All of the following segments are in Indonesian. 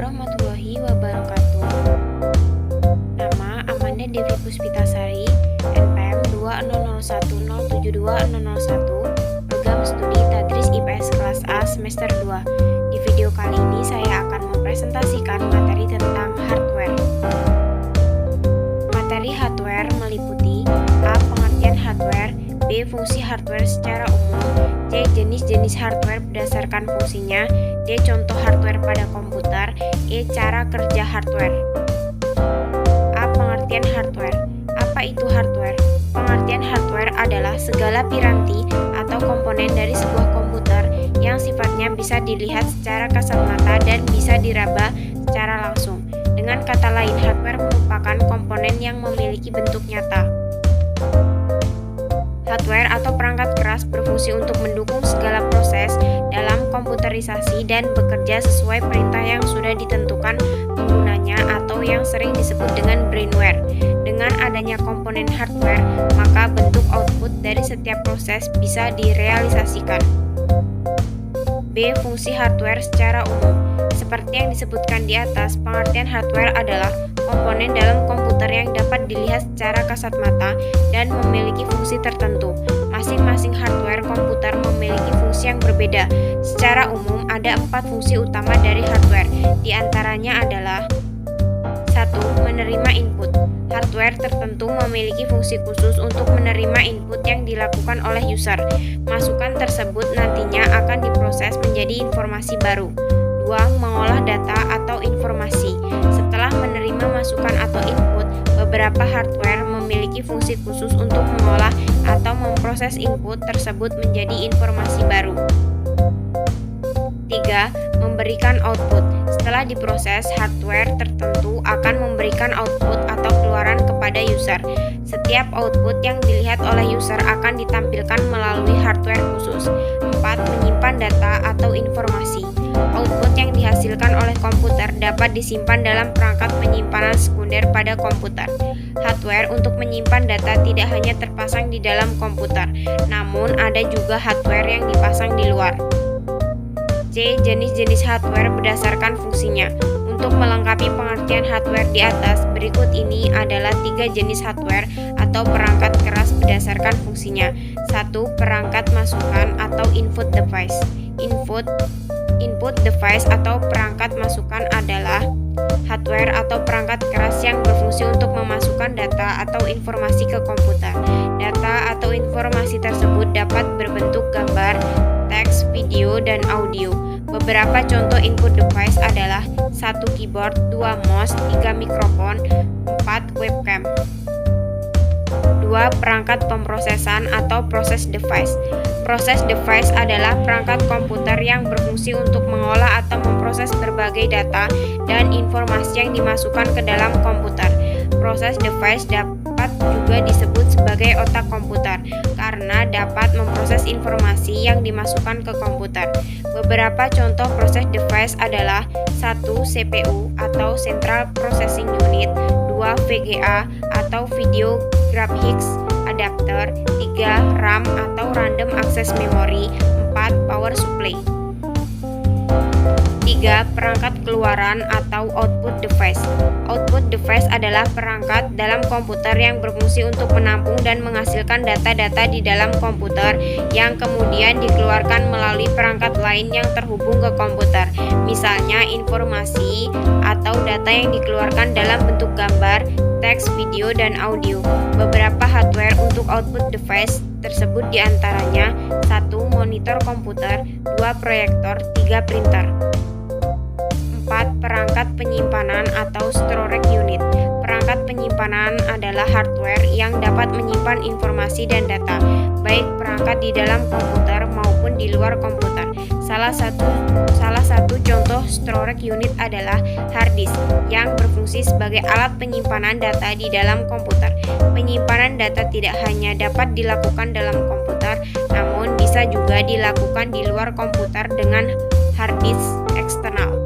warahmatullahi wabarakatuh. Nama Amanda Devi Puspitasari, NPM 20010720001, Program Studi Tadris IPS Kelas A Semester 2. Di video kali ini saya akan mempresentasikan materi tentang hardware. Materi hardware meliputi A. Pengertian hardware, B. Fungsi hardware secara umum, C. Jenis-jenis hardware berdasarkan fungsinya, D. Contoh hardware pada komputer, E. Cara kerja hardware. A. Pengertian hardware. Apa itu hardware? Pengertian hardware adalah segala piranti atau komponen dari sebuah komputer yang sifatnya bisa dilihat secara kasat mata dan bisa diraba secara langsung. Dengan kata lain, hardware merupakan komponen yang memiliki bentuk nyata. Hardware atau perangkat keras berfungsi untuk mendukung segala proses dalam komputerisasi dan bekerja sesuai perintah yang sudah ditentukan penggunanya atau yang sering disebut dengan brainware. Dengan adanya komponen hardware, maka bentuk output dari setiap proses bisa direalisasikan. B. Fungsi hardware secara umum. Seperti yang disebutkan di atas, pengertian hardware adalah komponen dalam komputer yang dapat dilihat secara kasat mata dan memiliki fungsi tertentu. Masing-masing hardware komputer memiliki fungsi yang berbeda. Secara umum, ada 4 fungsi utama dari hardware. Di antaranya adalah 1. Menerima input. Hardware tertentu memiliki fungsi khusus untuk menerima input yang dilakukan oleh user. Masukan tersebut nantinya akan diproses menjadi informasi baru. 2. Mengolah data atau informasi. Setelah menerima masukan atau input, beberapa hardware memiliki fungsi khusus untuk mengolah atau memproses input tersebut menjadi informasi baru. 3. Memberikan output. Setelah diproses, hardware tertentu akan memberikan output atau keluaran kepada user. Setiap output yang dilihat oleh user akan ditampilkan melalui hardware khusus. 4. Menyimpan data atau informasi. Output yang dihasilkan oleh komputer dapat disimpan dalam perangkat penyimpanan sekunder pada komputer. Hardware untuk menyimpan data tidak hanya terpasang di dalam komputer, namun ada juga hardware yang dipasang di luar. C. Jenis-jenis hardware berdasarkan fungsinya. Untuk melengkapi pengertian hardware di atas, berikut ini adalah 3 jenis hardware atau perangkat keras berdasarkan fungsinya. 1. Perangkat masukan atau input device. Input device atau perangkat masukan adalah hardware atau perangkat keras yang berfungsi untuk memasukkan data atau informasi ke komputer. Data atau informasi tersebut dapat berbentuk gambar, teks, video, dan audio. Beberapa contoh input device adalah 1. Keyboard, 2. Mouse, 3. Mikrofon, 4. Webcam. 2. Perangkat pemrosesan atau process device. Process device adalah perangkat komputer yang berfungsi untuk mengolah atau memproses berbagai data dan informasi yang dimasukkan ke dalam komputer. Process device dapat juga disebut sebagai otak komputer karena dapat memproses informasi yang dimasukkan ke komputer. Beberapa contoh process device adalah 1. CPU atau Central Processing Unit, 2. VGA atau Video Graphics Adapter, 3. RAM atau Random Access Memory, 4. Power Supply. 3. Perangkat keluaran atau output device. Output device adalah perangkat dalam komputer yang berfungsi untuk menampung dan menghasilkan data-data di dalam komputer yang kemudian dikeluarkan melalui perangkat lain yang terhubung ke komputer. Misalnya informasi atau data yang dikeluarkan dalam bentuk gambar, teks, video, dan audio. Beberapa hardware untuk output device tersebut diantaranya 1. Monitor komputer, 2. Proyektor, 3. Printer. 4. Perangkat penyimpanan atau storage unit. Perangkat penyimpanan adalah hardware yang dapat menyimpan informasi dan data, baik perangkat di dalam komputer maupun di luar komputer. Salah satu contoh storage unit adalah hard disk yang berfungsi sebagai alat penyimpanan data di dalam komputer. Penyimpanan data tidak hanya dapat dilakukan dalam komputer, namun bisa juga dilakukan di luar komputer dengan hard disk eksternal.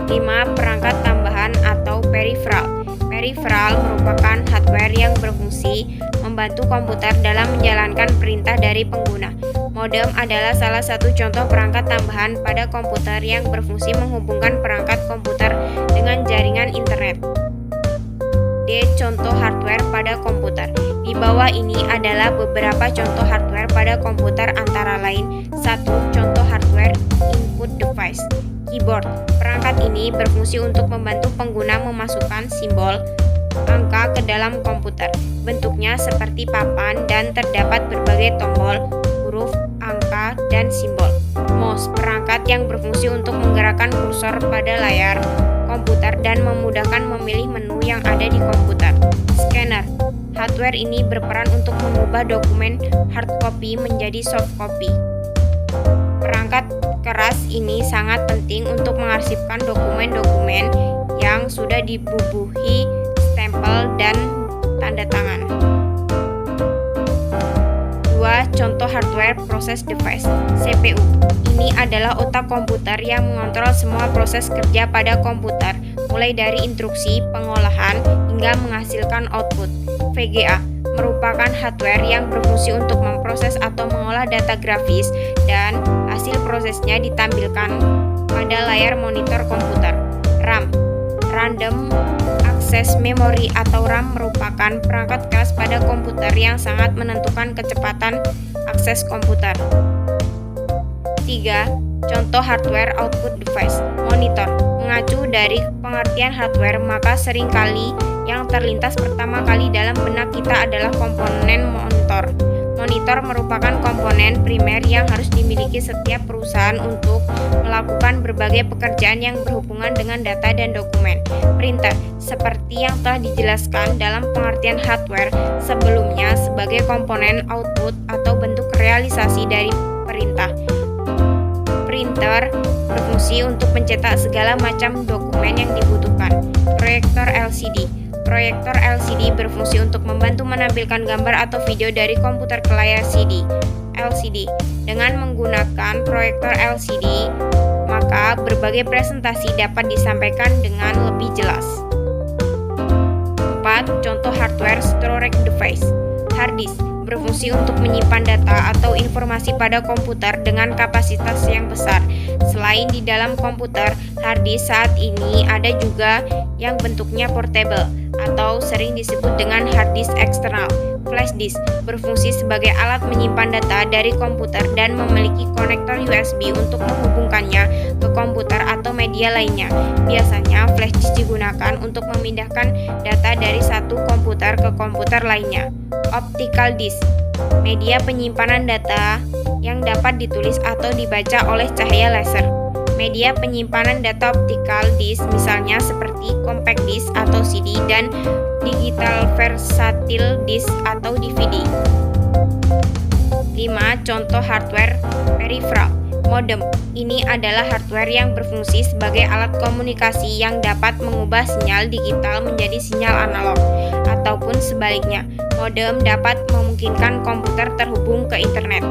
5. Perangkat tambahan atau peripheral. Peripheral merupakan hardware yang berfungsi membantu komputer dalam menjalankan perintah dari pengguna. Modem adalah salah satu contoh perangkat tambahan pada komputer yang berfungsi menghubungkan perangkat komputer dengan jaringan internet. D. Contoh hardware pada komputer. Di bawah ini adalah beberapa contoh hardware pada komputer antara lain. 1. Contoh hardware input device. Keyboard. Perangkat ini berfungsi untuk membantu pengguna memasukkan simbol angka ke dalam komputer. Bentuknya seperti papan dan terdapat berbagai tombol, huruf, angka, dan simbol. Mouse. Perangkat yang berfungsi untuk menggerakkan kursor pada layar komputer dan memudahkan memilih menu yang ada di komputer. Scanner. Hardware ini berperan untuk mengubah dokumen hard copy menjadi soft copy. Perangkat keras ini sangat penting untuk mengarsipkan dokumen-dokumen yang sudah dibubuhi stempel dan tanda tangan. 2. Contoh hardware process device. CPU. Ini adalah otak komputer yang mengontrol semua proses kerja pada komputer, mulai dari instruksi, pengolahan, hingga menghasilkan output. VGA merupakan hardware yang berfungsi untuk memproses atau mengolah data grafis dan hasil prosesnya ditampilkan pada layar monitor komputer. RAM. Random Access Memory atau RAM merupakan perangkat keras pada komputer yang sangat menentukan kecepatan akses komputer. 3. Contoh hardware output device. Monitor. Mengacu dari pengertian hardware, maka seringkali yang terlintas pertama kali dalam benak kita adalah komponen monitor. Monitor merupakan komponen primer yang harus dimiliki setiap perusahaan untuk melakukan berbagai pekerjaan yang berhubungan dengan data dan dokumen. Printer, seperti yang telah dijelaskan dalam pengertian hardware sebelumnya sebagai komponen output atau bentuk realisasi dari perintah. Printer berfungsi untuk mencetak segala macam dokumen yang dibutuhkan. Proyektor LCD. Proyektor LCD berfungsi untuk membantu menampilkan gambar atau video dari komputer ke layar LCD. Dengan menggunakan proyektor LCD, maka berbagai presentasi dapat disampaikan dengan lebih jelas. 4. Contoh hardware storage device. Hard disk berfungsi untuk menyimpan data atau informasi pada komputer dengan kapasitas yang besar. Selain di dalam komputer, hard disk saat ini ada juga yang bentuknya portable atau sering disebut dengan hard disk eksternal. Flash disk berfungsi sebagai alat menyimpan data dari komputer dan memiliki konektor USB untuk menghubungkannya ke komputer atau media lainnya. Biasanya flash disk digunakan untuk memindahkan data dari satu komputer ke komputer lainnya. Optical disk, media penyimpanan data yang dapat ditulis atau dibaca oleh cahaya laser. Media penyimpanan data optical disk misalnya seperti compact disk atau CD dan digital versatile disk atau DVD. 5. Contoh hardware peripheral. Modem. Ini adalah hardware yang berfungsi sebagai alat komunikasi yang dapat mengubah sinyal digital menjadi sinyal analog ataupun sebaliknya. Modem dapat memungkinkan komputer terhubung ke internet.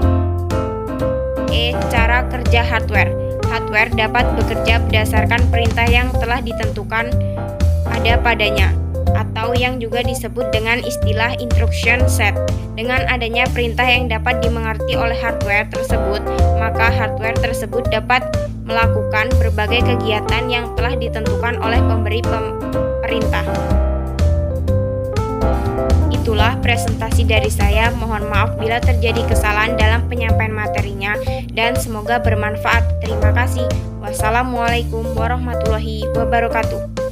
Cara kerja hardware. Hardware dapat bekerja berdasarkan perintah yang telah ditentukan ada padanya, atau yang juga disebut dengan istilah instruction set. Dengan adanya perintah yang dapat dimengerti oleh hardware tersebut, maka hardware tersebut dapat melakukan berbagai kegiatan yang telah ditentukan oleh pemberi perintah. Itulah presentasi dari saya. Mohon maaf bila terjadi kesalahan dalam penyampaian materinya dan semoga bermanfaat. Terima kasih. Wassalamualaikum warahmatullahi wabarakatuh.